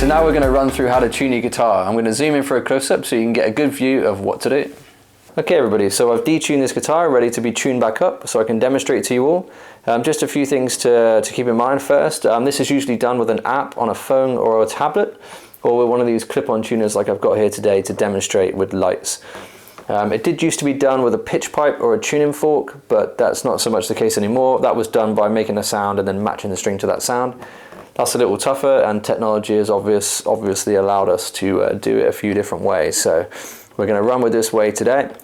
so now we're going to run through how to tune your guitar. I'm going to zoom in for a close-up so you can get a good view of what to do. Okay everybody, so I've detuned this guitar, ready to be tuned back up so I can demonstrate to you all. Just a few things to keep in mind first. This is usually done with an app on a phone or a tablet, or with one of these clip-on tuners like I've got here today to demonstrate with lights. It did used to be done with a pitch pipe or a tuning fork, but that's not so much the case anymore. That was done by making a sound and then matching the string to that sound. That's a little tougher, and technology has obviously allowed us to do it a few different ways. So we're going to run with this way today.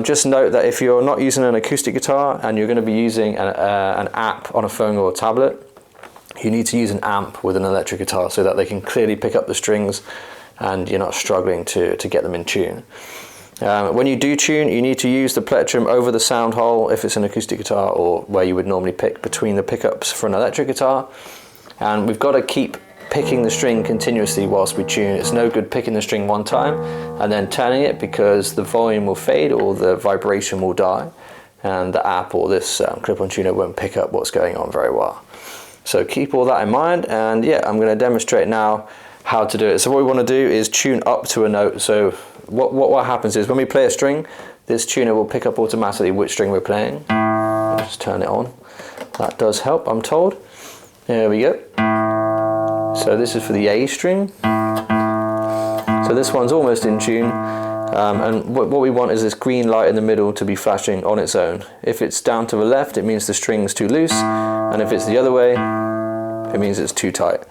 Just note that if you're not using an acoustic guitar and you're going to be using an app on a phone or a tablet, you need to use an amp with an electric guitar so that they can clearly pick up the strings and you're not struggling to get them in tune. When you do tune, you need to use the plectrum over the sound hole if it's an acoustic guitar, or where you would normally pick between the pickups for an electric guitar. And we've got to keep picking the string continuously whilst we tune. It's no good picking the string one time and then turning it, because the volume will fade or the vibration will die, and the app or this clip-on tuner won't pick up what's going on very well. So keep all that in mind, and yeah, I'm going to demonstrate now how to do it. So what we want to do is tune up to a note. So what happens is when we play a string, this tuner will pick up automatically which string we're playing. Just turn it on. That does help, I'm told. There we go. So this is for the A string. So this one's almost in tune. And what we want is this green light in the middle to be flashing on its own. If it's down to the left, it means the string's too loose. And if it's the other way, it means it's too tight.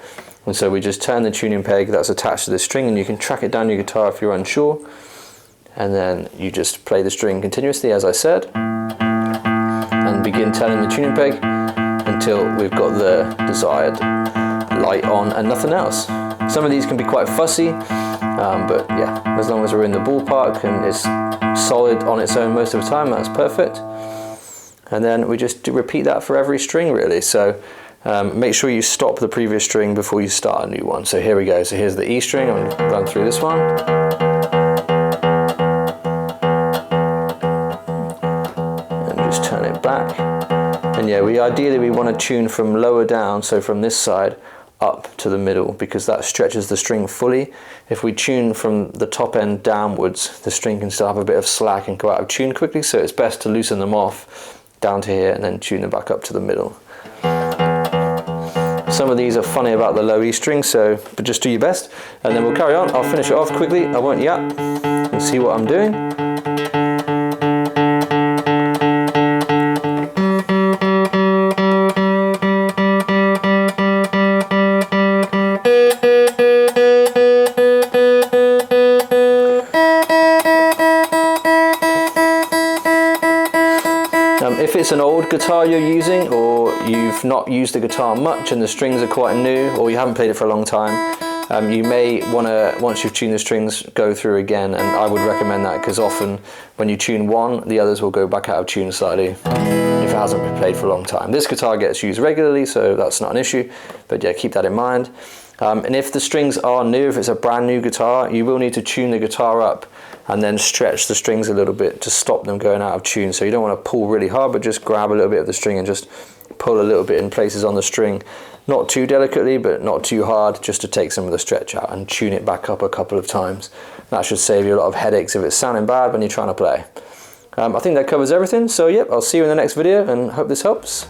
And so we just turn the tuning peg that's attached to the string, and you can track it down your guitar if you're unsure. And then you just play the string continuously, as I said. And begin turning the tuning peg until we've got the desired light on and nothing else. Some of these can be quite fussy, but yeah, as long as we're in the ballpark and it's solid on its own most of the time, that's perfect. And then we just repeat that for every string really. So make sure you stop the previous string before you start a new one. So here we go. So here's the E string. I'm going to run through this one. And just turn it back. And yeah, ideally we want to tune from lower down, so from this side up to the middle, because that stretches the string fully. If we tune from the top end downwards, the string can still have a bit of slack and go out of tune quickly, so it's best to loosen them off down to here and then tune them back up to the middle. Some of these are funny about the low E string, but just do your best, and then we'll carry on. I'll finish it off quickly, I won't yap, and see what I'm doing. If it's an old guitar you're using, or you've not used the guitar much and the strings are quite new, or you haven't played it for a long time, you may want to, once you've tuned the strings, go through again, and I would recommend that, because often when you tune one, the others will go back out of tune slightly if it hasn't been played for a long time. This guitar gets used regularly, so that's not an issue, but yeah, keep that in mind. And if the strings are new, if it's a brand new guitar, you will need to tune the guitar up and then stretch the strings a little bit to stop them going out of tune. So you don't want to pull really hard, but just grab a little bit of the string and just pull a little bit in places on the string. Not too delicately, but not too hard, just to take some of the stretch out and tune it back up a couple of times. That should save you a lot of headaches if it's sounding bad when you're trying to play. I think that covers everything, so yep, I'll see you in the next video and hope this helps.